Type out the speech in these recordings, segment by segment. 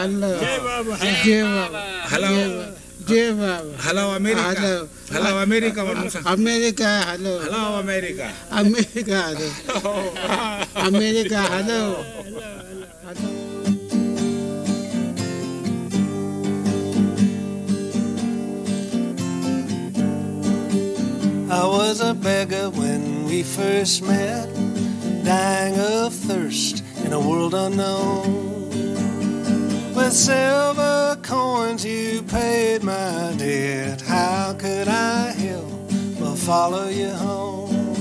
hello. Hello. Hello, America. Hello, America. America, hello. Hello, America. America, hello. America, hello. I was a beggar when we first met, dying of thirst in a world unknown. With silver coins you paid my debt. How could I help but follow you home?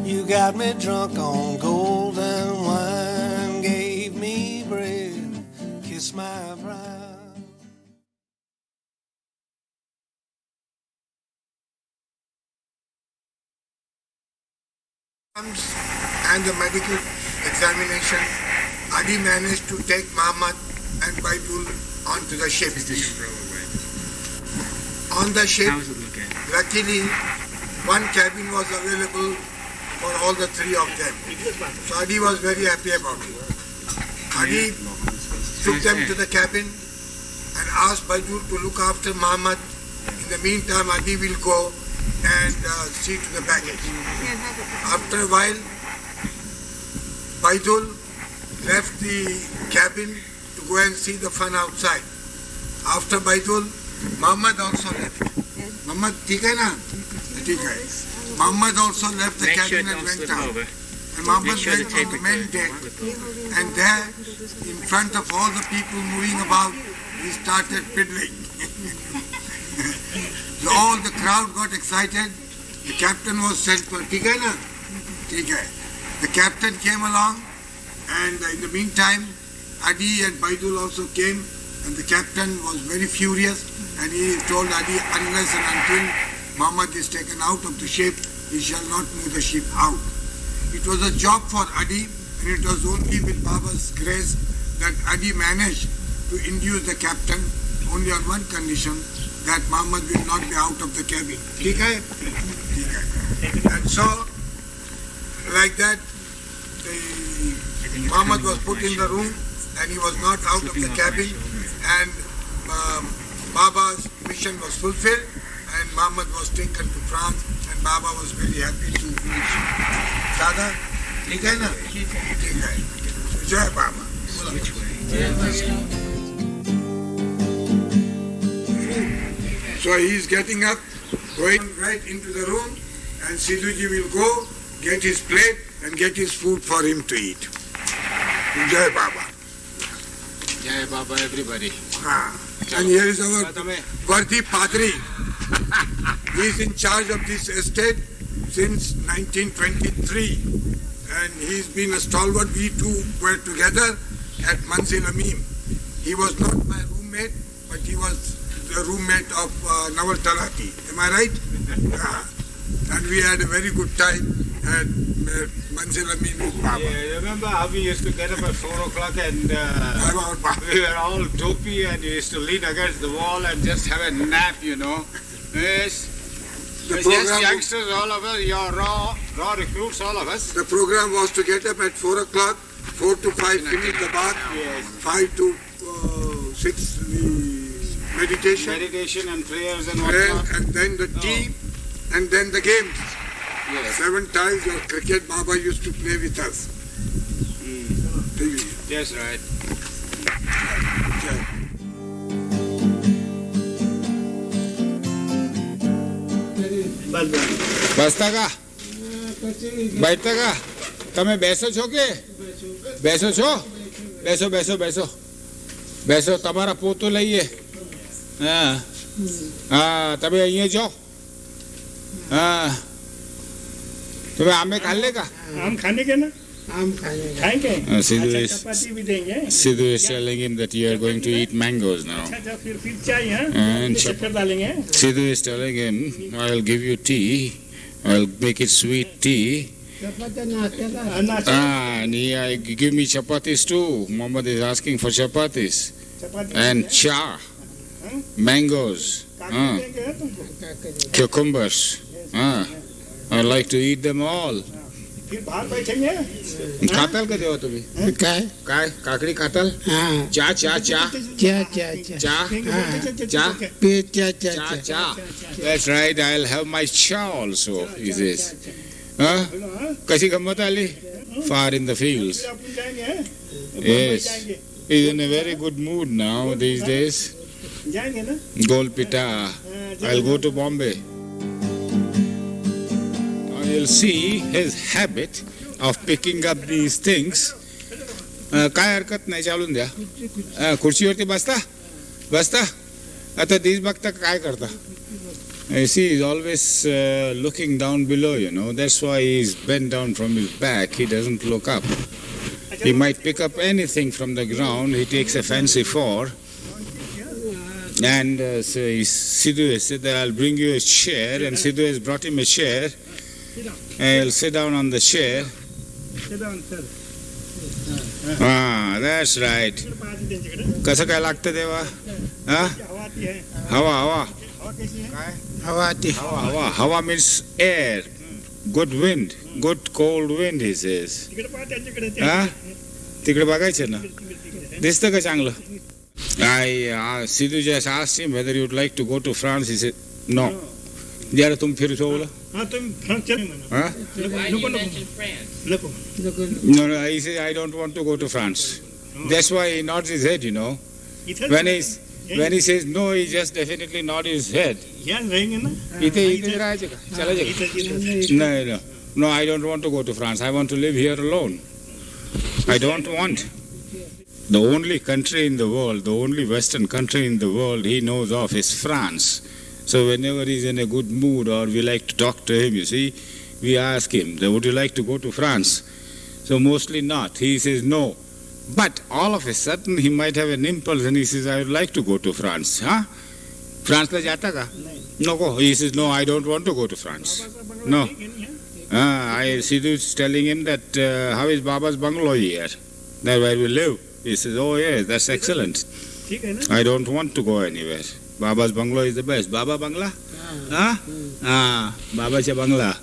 You got me drunk on golden wine, gave me bread, kissed my brow. And the medical examination, Adi managed to take Muhammad and Baidul onto the ship. On the ship, luckily, one cabin was available for all the three of them. So Adi was very happy about it. Adi took them to the cabin and asked Baidul to look after Muhammad. In the meantime, Adi will go and see to the baggage. After a while, Baidul left the cabin to go and see the fun outside. After Baidul, Muhammad also left. Muhammad, ठीक है ना? ठीक है. Muhammad also left the cabin and went out. And Muhammad went on the main deck. And there, in front of all the people moving about, he started fiddling. So all the crowd got excited. The captain was sent for, ठीक है ना? ठीक है. The captain came along, and in the meantime, Adi and Baidul also came, and the captain was very furious, and he told Adi, unless and until Muhammad is taken out of the ship, he shall not move the ship out. It was a job for Adi, and it was only with Baba's grace that Adi managed to induce the captain only on one condition, that Muhammad will not be out of the cabin. ठीक है? ठीक है. And so, like that, Muhammad was put in the room and he was not out of the cabin, and Baba's mission was fulfilled and Muhammad was taken to France, and Baba was very happy to meet him. Dada, ठीक है ना? ठीक है. Jai Baba. So he is getting up, going right into the room, and Siddhuji will go, get his plate and get his food for him to eat. Jai Baba. Jai Baba, everybody. And here is our worthy Padri. He is in charge of this estate since 1923. And he's been a stalwart. We two were together at Manzil Amim. He was not my roommate, but he was the roommate of Nawal Talati. Am I right? And we had a very good time at Manzil Amim with Baba. Yeah, remember how we used to get up at 4 o'clock and we were all dopey and we used to lean against the wall and just have a nap, you know. Yes. Yes, youngsters, all of us, you're raw recruits, all of us. The program was to get up at 4 o'clock, 4 to 5 finish the bath, yes. 5 to 6 meditation. Meditation and prayers and whatnot. And then the tea, and then the games. Yes. 7 times your cricket Baba used to play with us. Yes, right. બસતા કા બેઠતા કા તમે બેસો છો કે બેસો છો બેસો બેસો બેસો બેસો તમારા પોતું લઈએ હા હા તમે અહીંયા છો હા તમે આમે ખાલે કા આમ ખાને કે ના આમ ખાएंगे Siddhu is telling him that you are going to eat mangoes now. फिर चाय And फिर डालेंगे Siddhu is telling him, I'll give you tea, I'll make it sweet tea. And give me chapatis too. Muhammad is asking for chapatis. And cha, mangoes, cucumbers. I'd like to eat them all. फिर बाहर बैठेंगे खातल कधी हो तुम्ही काय काय काकडी खातल हा चा चा चा चा चा चा चा चा पे चा चा cha चा cha that's right I'll have my cha also he says कशी गंमत आली far in the fields अपन जाएंगे yes he's in a very good mood now these days जाएंगे ना Golpita I'll go to Bombay now you'll see his habit of picking up these things काय हरकत नाही चालून द्या खुर्चीवरती बसता आता दिस बघता काय करता You see, he's always looking down below, you know. That's why he's bent down from his back. He doesn't look up. He might pick up anything from the ground. He takes a fancy for. And so Siddhu has said that I'll bring you a chair. And Siddhu has brought him a chair. And he'll sit down on the chair. Ah, that's right. कसं काय लागतं तेव्हा हवा हवा आती Hawa means air, good wind, good cold wind, he says. तिकडे बघायचं ना दिसतं का चांगलं Sidhu just asked him whether he would like to go to France. He said, no. जरा तुम फिर सो बोला हाँ तुम फ्रांस चले Huh? No, he said, I don't want to go to France. That's why he nods his head, you know. When he says no, he just definitely nods his head. यहाँ रहेंगे ना इथे राहायचं का चला जाएगा No, I don't want to go to France. I want to live here alone. I don't want. The only country in the world, the only Western country in the world he knows of is France. So whenever he's in a good mood or we like to talk to him, you see, we ask him, would you like to go to France? So mostly not. He says no. But all of a sudden he might have an impulse and he says, I would like to go to France. Huh? France la jata ka? No go. He says, no, I don't want to go to France. No. Sidhu is telling him that how is Baba's bungalow here? There where we live. He says, oh yes, that's excellent. I don't want to go anywhere. Baba's bungalow is the best. Baba Bangla? Baba's Bangla.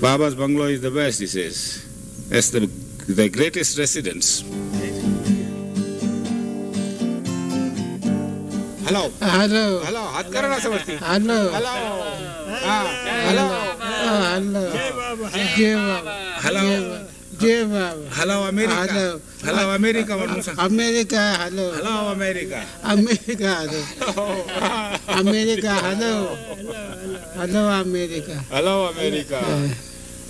Baba's bungalow is the best, he says. That's the greatest residence. Hello. Hello. Hello. हात करा ना समजती. Hello. Hello. Hello. Hello. जय बाबा Hello. जय बाबा Hello America. Hello. Hello America म्हणून सांग. America hello Hello America. America hello America hello hello America Hello America.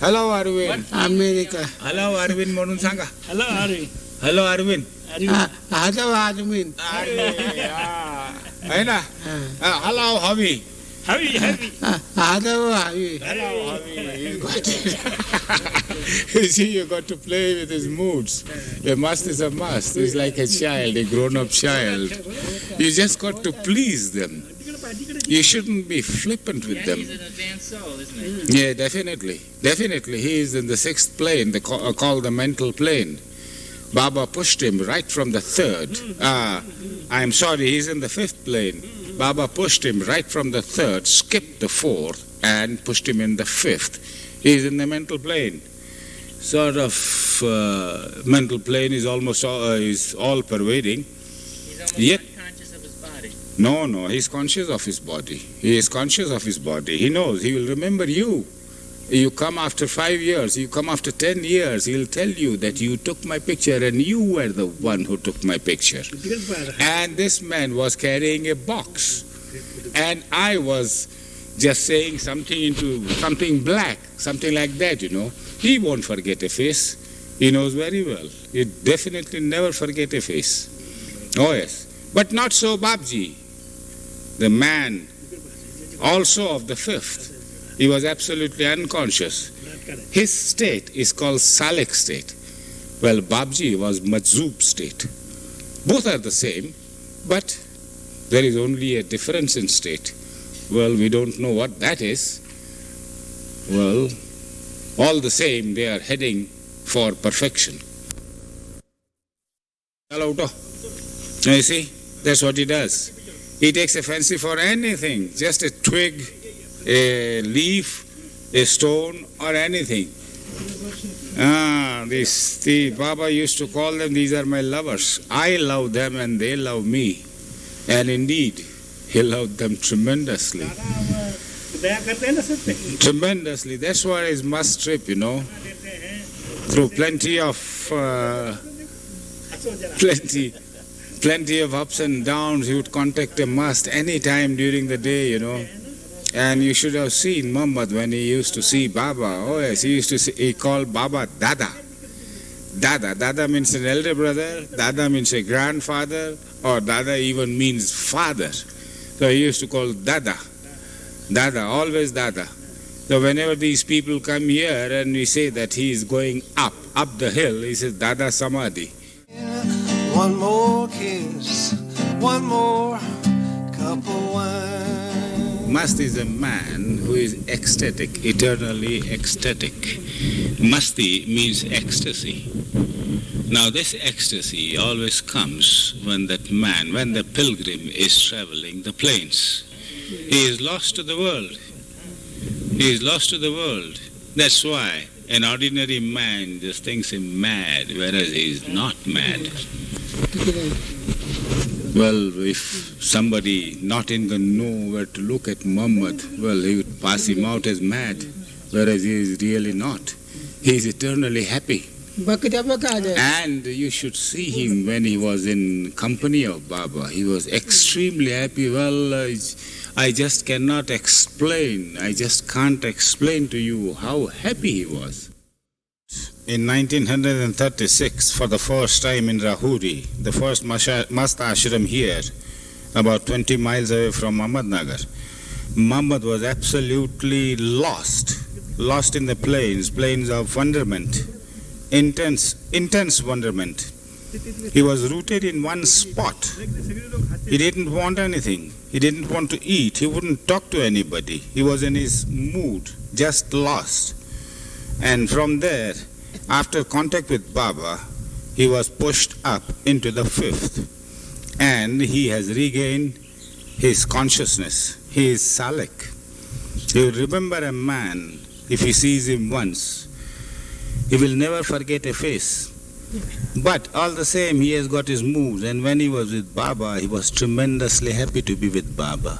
Hello Irwin. America Hello Irwin म्हणून सांगा. Hello अरे Hello Irwin. Hello आदमीन है ना? Hello Javi. हवी हॅलो हवी Hello Javi. You see, you got to play with his moods. A must is a must. He's like a child, a grown-up child. You just got to please them. You shouldn't be flippant with them. He's an advanced soul, isn't he? Yeah, definitely. Definitely. He is in the sixth plane, called the mental plane. Baba pushed him right from the third. I'm sorry, he's in the fifth plane. Baba pushed him right from the third, skipped the fourth, and pushed him in the fifth. He's in the mental plane. Sort of mental plane is almost is all pervading. He's almost Yet- unconscious of his body. No, he's conscious of his body. He is conscious of his body. He knows. He will remember you. You come after 5 years, you come after 10 years, he'll tell you that you took my picture and you were the one who took my picture. And this man was carrying a box. And I was just saying something black, something like that, you know. He won't forget a face. He knows very well. He definitely never forget a face. Oh yes. But not so Babji, the man also of the fifth. He was absolutely unconscious. His state is called Salik state. Well, Babji was Majzoob state. Both are the same, but there is only a difference in state. Well, we don't know what that is. Well, all the same, they are heading for perfection. Hello, now you see, that's what he does. He takes a fancy for anything, just a twig, a leaf, a stone, or anything. The Baba used to call them, these are my lovers. I love them and they love me. And indeed, he loved them tremendously. दया करते हैं ना सब पे Tremendously. That's why his Mast trip, through plenty of ups and downs, he would contact a Mast any time during the day, And you should have seen Muhammad when he used to see Baba. Oh yes, he called Baba Dada. Dada. Dada means an elder brother, Dada means a grandfather, or Dada even means father. So he used to call Dada. Dada, always Dada. So whenever these people come here and we say that he is going up the hill, he says Dada Samadhi. One more kiss, one more cup of wine. Mast is a man who is ecstatic, eternally ecstatic. Masti means ecstasy. Now this ecstasy always comes when the pilgrim is traveling the plains. He is lost to the world. He is lost to the world. That's why an ordinary man just thinks him mad, whereas he is not mad. Well, if somebody not in the know were to look at Muhammad, well, he would pass him out as mad, whereas he is really not. He is eternally happy. And you should see him when he was in company of Baba. He was extremely happy. Well, I just cannot explain. I just can't explain to you how happy he was. In 1936, for the first time in Rahuri, the first Mast ashram here, about 20 miles away from Ahmednagar, Muhammad was absolutely lost in the plains of wonderment, intense wonderment. He was rooted in one spot. He didn't want anything. He didn't want to eat. He wouldn't talk to anybody. He was in his mood, just lost. And from there, after contact with Baba, he was pushed up into the fifth. And he has regained his consciousness. He is Salik. You will remember a man, if he sees him once, he will never forget a face. But all the same, he has got his moods. And when he was with Baba, he was tremendously happy to be with Baba.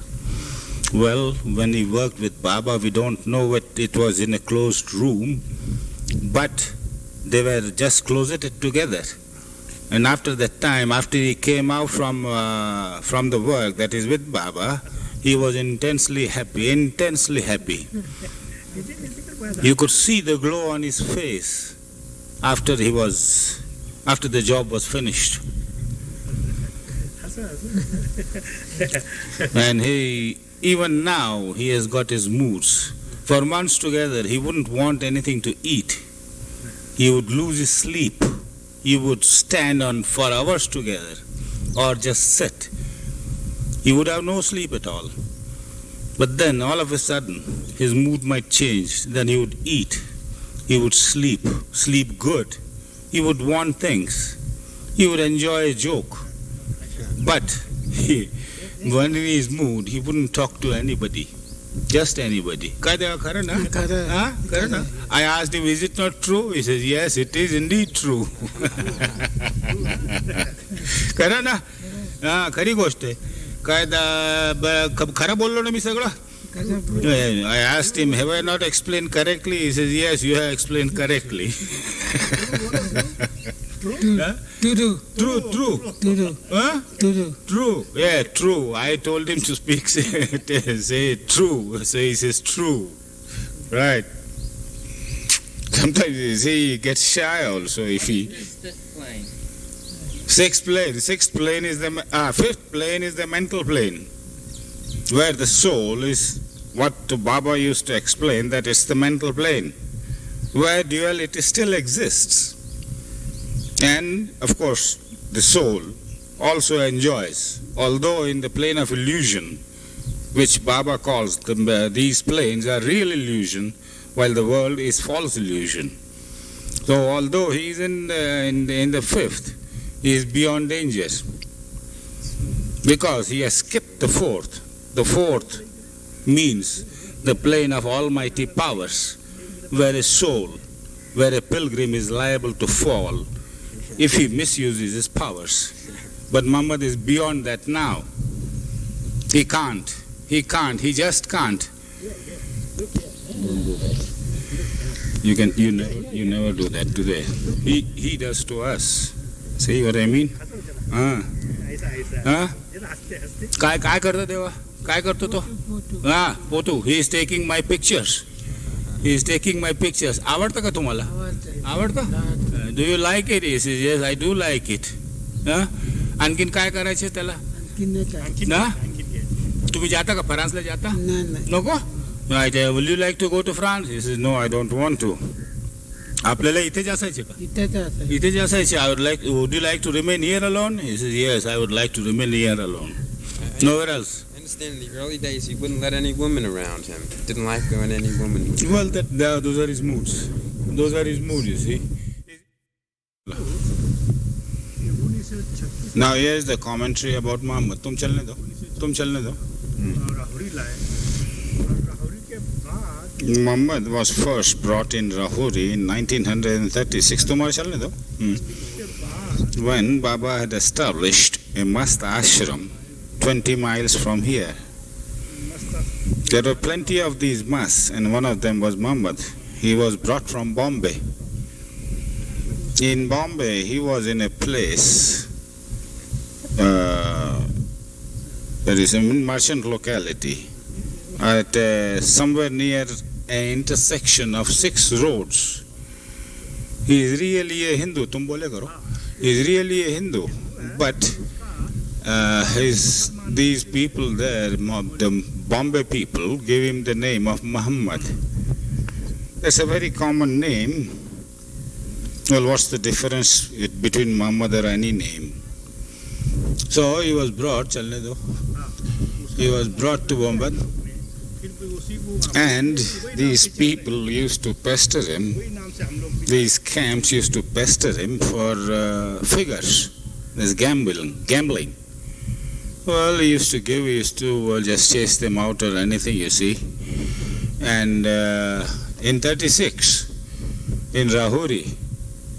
Well, when he worked with Baba, we don't know what it was in a closed room, but they were just closeted together. And after that time, after he came out from the work that is with Baba, he was intensely happy. You could see the glow on his face after the job was finished. And even now, he has got his moods. For months together, he wouldn't want anything to eat. He would lose his sleep. He would stand on for hours together or just sit. He would have no sleep at all. But then all of a sudden his mood might change. Then he would eat. He would sleep good. He would want things. He would enjoy a joke. But when in his mood, he wouldn't talk to anybody. Just anybody. I asked him, is it not true? He says, yes, it is indeed true. खरी गोष्ट आहे काय खरं बोललो ना मी सगळं I asked him, have I not explained correctly? He says, yes, you have explained correctly. True. Yeah, true. I told him to speak, say true. So he says true. Right. Sometimes he gets shy also if he... Fifth plane is the mental plane, where the soul is what Baba used to explain, that it's the mental plane, where duality still exists. And of course, the soul also enjoys, although in the plane of illusion, which Baba calls these planes are real illusion, while the world is false illusion. So although he is in the fifth, he is beyond danger, because he has skipped the fourth. The fourth means the plane of almighty powers, where a soul where a pilgrim is liable to fall if he misuses his powers. But Muhammad is beyond that now. He can't, he just can't. You never do that today. He does to us. See what I mean? काय करतो देवा? काय करतो तो? पोतू. He is taking my pictures. आवडतं का तुम्हाला? आवडतं? Do you like it? He says, yes, I do like it. आणखीन काय करायचे त्याला? ना? तुम्ही जाता का? फ्रान्सला जाता? नको? Right, will you like to go to France? He says, no, I don't want to. आपल्याला इथेच असायचे का? इथेच असायचे. Would you like to remain here alone? He says, yes, I would like to remain here alone. Nowhere else. I understand in the early days he wouldn't let any women around him. Didn't like when any women. Well, those are his moods. Those are his moods, you see. Now here is the commentary about Muhammad. तुम चलने दो. Muhammad was first brought in Rahuri in 1936. तुम्हारे चलने दो. When Baba had established a Mast ashram 20 miles from here. There were plenty of these Masts, and one of them was Muhammad. He was brought from Bombay. In Bombay, he was in a place, there is a merchant locality, at somewhere near an intersection of 6 roads. He is really a Hindu. Tum bole karo. He is really a Hindu, but these people there, the Bombay people, gave him the name of Muhammad. That's a very common name. Well, what's the difference between Muhammad or any name? So he was brought, to Bombay, and these people used to pester him. These camps used to pester him for figures. There's gambling. Well, he used to just chase them out or anything, you see. And in 36, in Rahuri,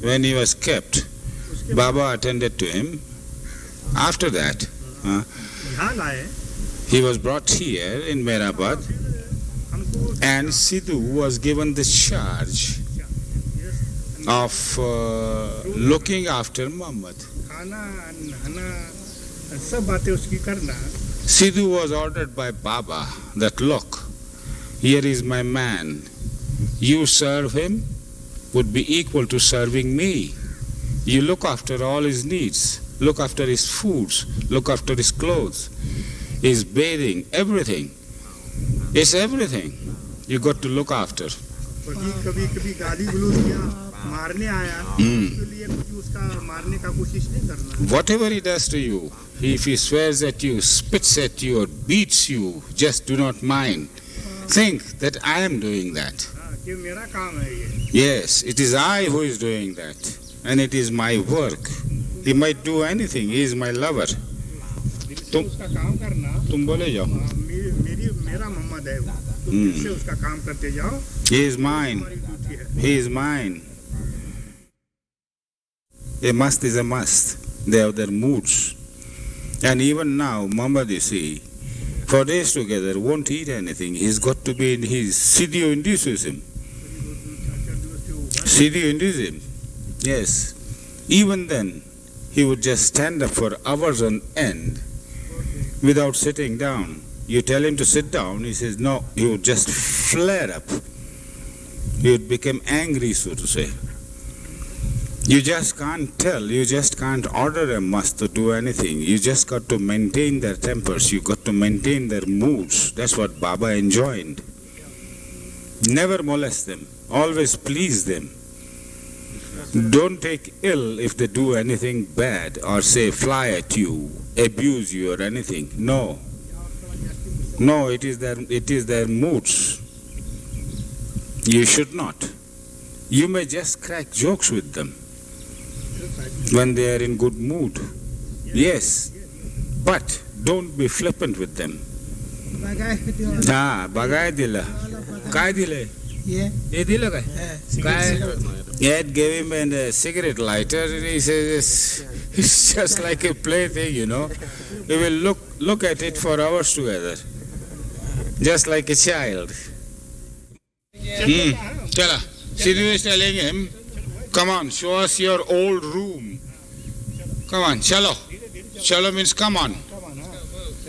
when he was kept, Baba attended to him. After that, he was brought here in Meherabad, and Siddhu was given the charge of looking after Muhammad. Siddhu was ordered by Baba that, look, here is my man. You serve him would be equal to serving me. You look after all his needs, look after his foods, look after his clothes, his bathing, everything. It's everything you got to look after. Whatever he does to you, if he swears at you, spits at you, or beats you, just do not mind. Think that I am doing that. Yes, it is I who is doing that, and it is my work. He might do anything. He is my lover. तुम बोले जाओ. He is mine. He is mine. A must is a must. They have their moods. And even now, Muhammad, you see, for days together, won't eat anything. He's got to be in his Siddhu induces him. Siddhu induces him. Yes. Even then, he would just stand up for hours on end without sitting down. You tell him to sit down, he says no. He would just flare up. He would become angry, so to say. You just can't tell, you just can't order a must to do anything. You just got to maintain their tempers, you got to maintain their moods. That's what Baba enjoined. Never molest them, always please them. Don't take ill if they do anything bad or say fly at you, abuse you or anything. No. No, it is their moods. You should not. You may just crack jokes with them when they are in good mood. Yes, but don't be flippant with them. Bagay dila. Kai dile? Yeah. ये दिला काय? काय? Ed gave him a cigarette lighter and he says it's just like a plaything, you know. He will look at it for hours together. Just like a child. Chala. Siddhu is telling him, come on, show us your old room. Come on, chalo. Chalo means come on.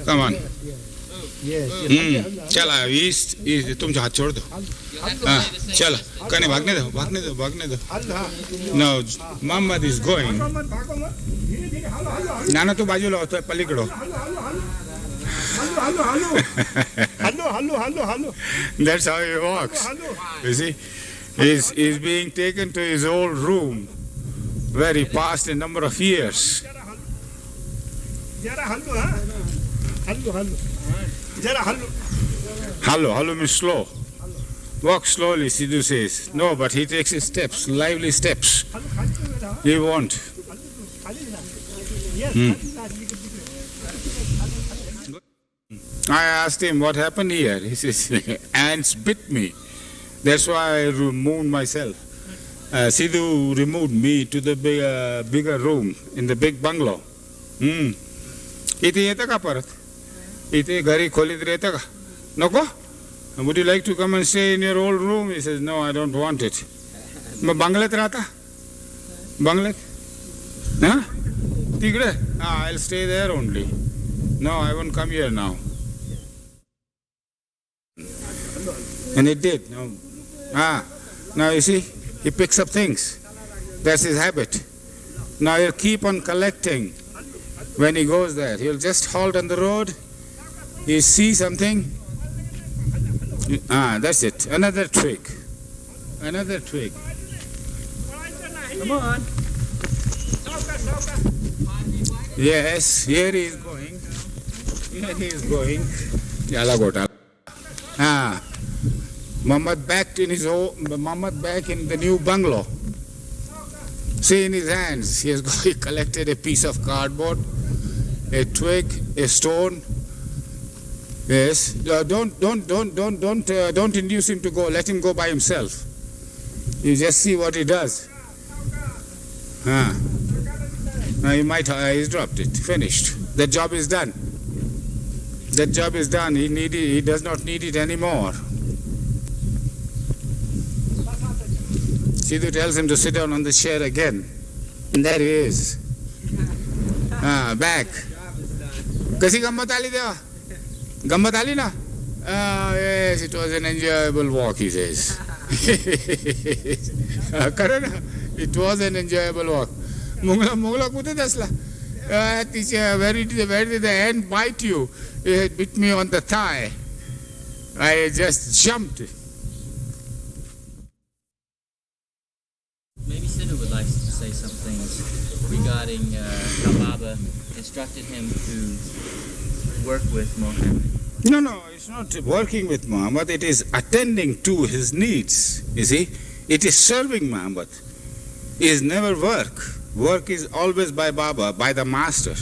Come on. चला तुमचा हाथ छोड़ दो हाँ चलो कने भागने दो no Muhammad is going नाना तू बाजू लो तो पलीकडो that's how he walks you see he's being taken to his old room where he passed a number of years Hallo means slow. Walk slowly, Siddhu says. No, but he takes his steps, lively steps. He won't. I asked him what happened here. He says, ants bit me. That's why I removed myself. Siddhu removed me to the bigger room in the big bungalow. इथे येतं का परत इथे घरी खोलीत येतं का नको would you like to come and stay in your old room he says no I don't want it मग बंगल्यात राहता बंगल्यात हा तिकडे I'll stay there only no I won't come here now and it did now you see he picks up things that's his habit now he'll keep on collecting. When he goes there, he'll just halt on the road, he sees something, that's it, another trick. Come on. Yes, here he is going. Yala gota. Muhammad back in the new bungalow. See in his hands, he collected a piece of cardboard, a twig, a stone. Yes, don't induce him to go. Let him go by himself. You just see what he does. Now he's dropped it. Finished. That job is done. He does not need it anymore. Siddhu tells him to sit down on the chair again. And there he is. Back. Kasi gammat ali deva? Gammat ali na? Yes, it was an enjoyable walk, he says. Karana, it was an enjoyable walk. Mugla kute dasla. Teacher, where did the ant bite you? It bit me on the thigh. I just jumped. Maybe Siddhu would like to say some things regarding how Baba instructed him to work with Mohammed. No, it's not working with Muhammad, it is attending to his needs, you see. It is serving Muhammad. It is never work. Work is always by Baba, by the master,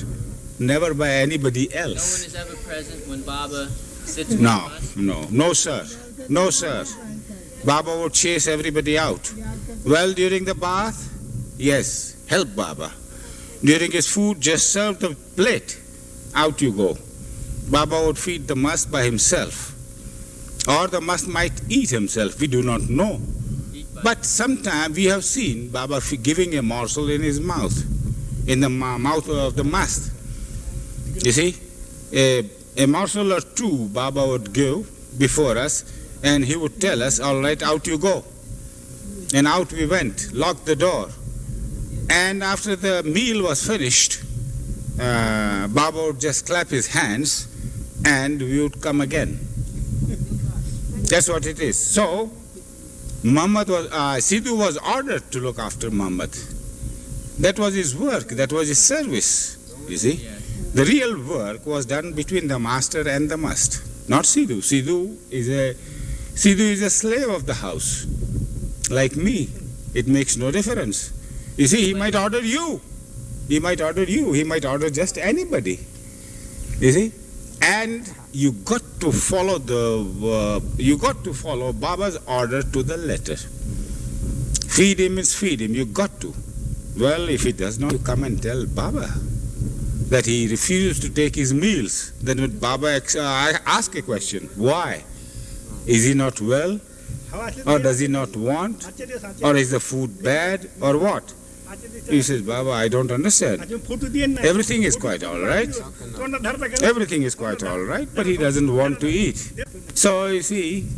never by anybody else. No one is ever present when Baba sits with us? No, sir. Baba would chase everybody out. Well, during the bath, yes, help Baba. During his food, just serve the plate. Out you go. Baba would feed the mast by himself. Or the mast might eat himself, we do not know. But sometimes we have seen Baba giving a morsel in his mouth, in the mouth of the mast. You see, a morsel or two Baba would give before us, and he would tell us, all right, out you go. And out we went, locked the door. And after the meal was finished, Baba would just clap his hands and we would come again. That's what it is. So, Siddhu was ordered to look after Muhammad. That was his work, that was his service, you see. The real work was done between the master and the mast, not Siddhu. Siddhu is a slave of the house, like me. It makes no difference. You see, he might order you. He might order just anybody. You see? And you got to follow Baba's order to the letter. Feed him is feed him. You got to. Well, if he does not, you come and tell Baba that he refuses to take his meals. Then would Baba ask a question? Why? Is he not well? Or does he not want? Or is the food bad? Or what? He says, Baba, I don't understand. Everything is quite all right. Everything is quite all right, but he doesn't want to eat. So, you see,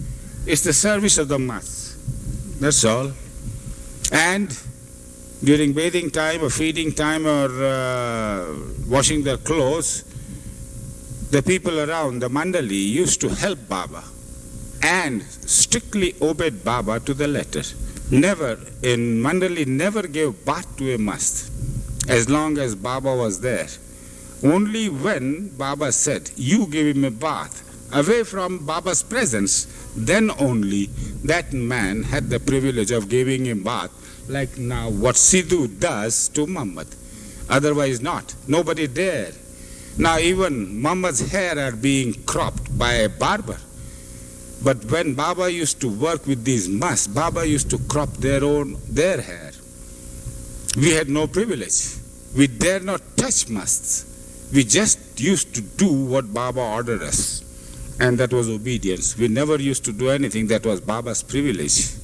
it's the service of the Mast. That's all. And during bathing time or feeding time or washing their clothes, the people around, the Mandali, used to help Baba and strictly obeyed Baba to the letter. Never, in Mandali, never gave bath to a Mast as long as Baba was there. Only when Baba said, you give him a bath away from Baba's presence, then only that man had the privilege of giving him bath, like now what Siddhu does to Muhammad. Otherwise not. Nobody dare. Now even Muhammad's hair are being cropped by a barber. But when Baba used to work with these Masts, Baba used to crop their hair. We had no privilege. We dare not touch Masts. We just used to do what Baba ordered us. And that was obedience. We never used to do anything that was Baba's privilege.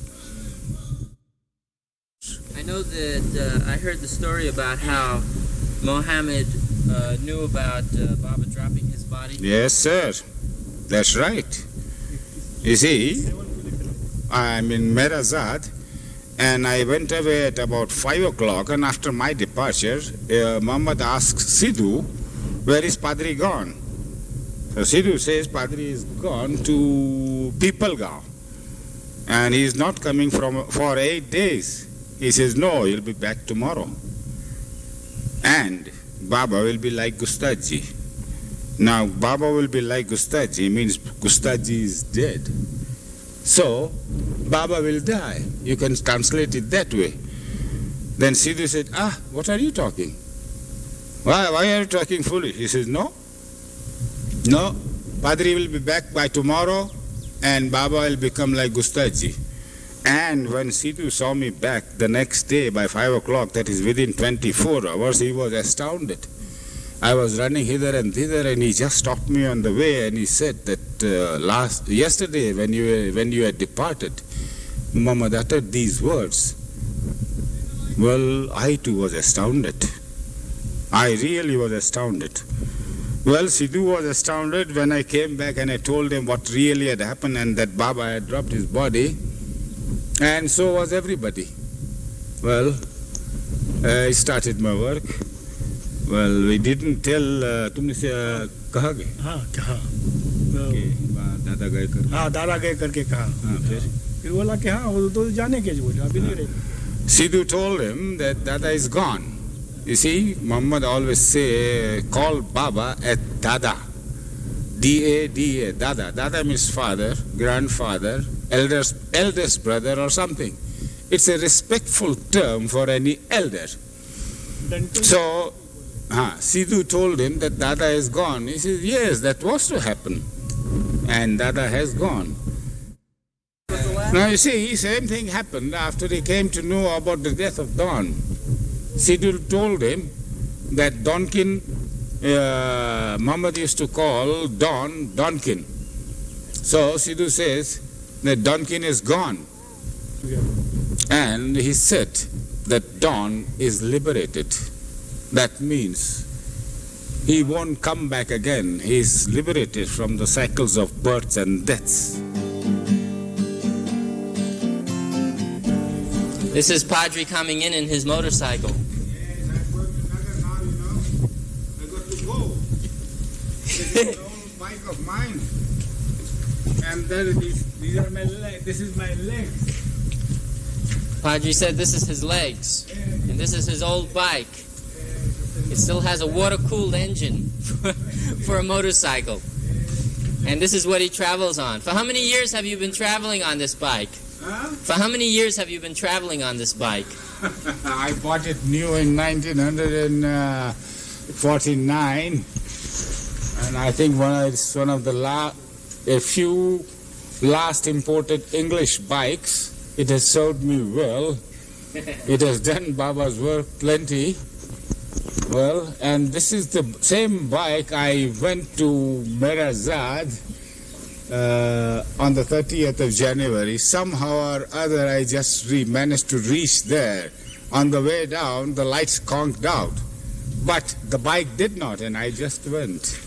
I know that I heard the story about how Mohammed knew about Baba dropping his body. Yes, sir. That's right. You see, I'm in Meherabad, and I went away at about 5 o'clock, and after my departure, Muhammad asks Siddhu, where is Padri gone? So Siddhu says Padri is gone to Peoplegaon, and he is not coming for 8 days. He says, no, he'll be back tomorrow. And Baba will be like Gustaji. Now, Baba will be like Gustaji, means Gustaji is dead. So, Baba will die. You can translate it that way. Then Siddhu said, what are you talking? Why are you talking foolish? He says, no, Padri will be back by tomorrow and Baba will become like Gustaji. And when Siddhu saw me back the next day by 5 o'clock, that is within 24 hours, he was astounded. I was running hither and thither, and he just stopped me on the way, and he said that yesterday when you had departed, Muhammad uttered these words. Well, I too was astounded. I really was astounded. Well, Siddhu was astounded when I came back and I told him what really had happened and that Baba had dropped his body, and so was everybody. Well, I started my work. Well, we didn't tell. तुमने से कहा गए? हाँ कहा. दादा गए कर. हाँ दादा गए करके कहा. हाँ फिर बोला कि हाँ वो तो जाने के बोले अभी नहीं रहे. Siddhu told him that Dada is gone. You see, Muhammad always call Baba as Dada. D-A-D-A, Dada. Dada means father, grandfather, eldest brother or something. It's a respectful term for any elder. So, Siddhu told him that Dada is gone. He says, yes, that was to happen. And Dada has gone. Now you see, same thing happened after he came to know about the death of Don. Siddhu told him that Donkin, Muhammad used to call Don, Donkin. So Siddhu says that Donkin is gone. And he said that Don is liberated. That means he won't come back again. He is liberated from the cycles of births and deaths. This is Padri coming in his motorcycle. Yes, I'm going to Nagar now, you know. I got to go. This is an old bike of mine. And these are my legs. This is my legs. Padri said this is his legs. And this is his old bike. It still has a water-cooled engine for a motorcycle. And this is what he travels on. For how many years have you been traveling on this bike? For how many years have you been traveling on this bike? I bought it new in 1949. And I think it's one of the a few last imported English bikes. It has served me well. It has done Baba's work plenty. Well, and this is the same bike I went to Meherabad on the 30th of January. Somehow or other I just managed to reach there. On the way down, the lights conked out. But the bike did not, and I just went.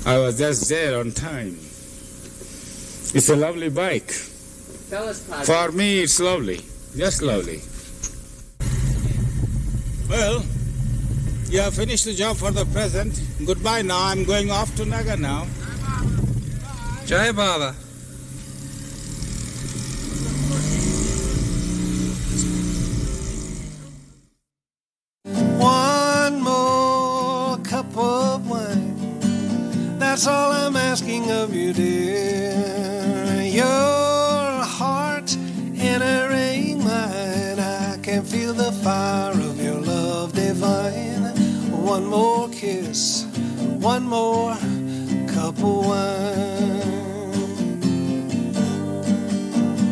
I was just there on time. It's a lovely bike. Tell us, Padri. For me, it's lovely. Just lovely. Well, you have finished the job for the present. Goodbye now. I'm going off to Naga now. Jai Baba. One more cup of wine, that's all I'm asking of you, dear. Your heart entering mine, I can feel the fire of your love divine. One more kiss, one more cup of wine.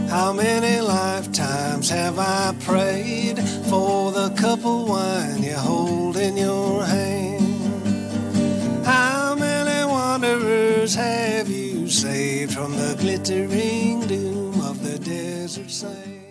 How many lifetimes have I prayed for the cup of wine you hold in your hand? How many wanderers have you saved from the glittering doom of the desert sand?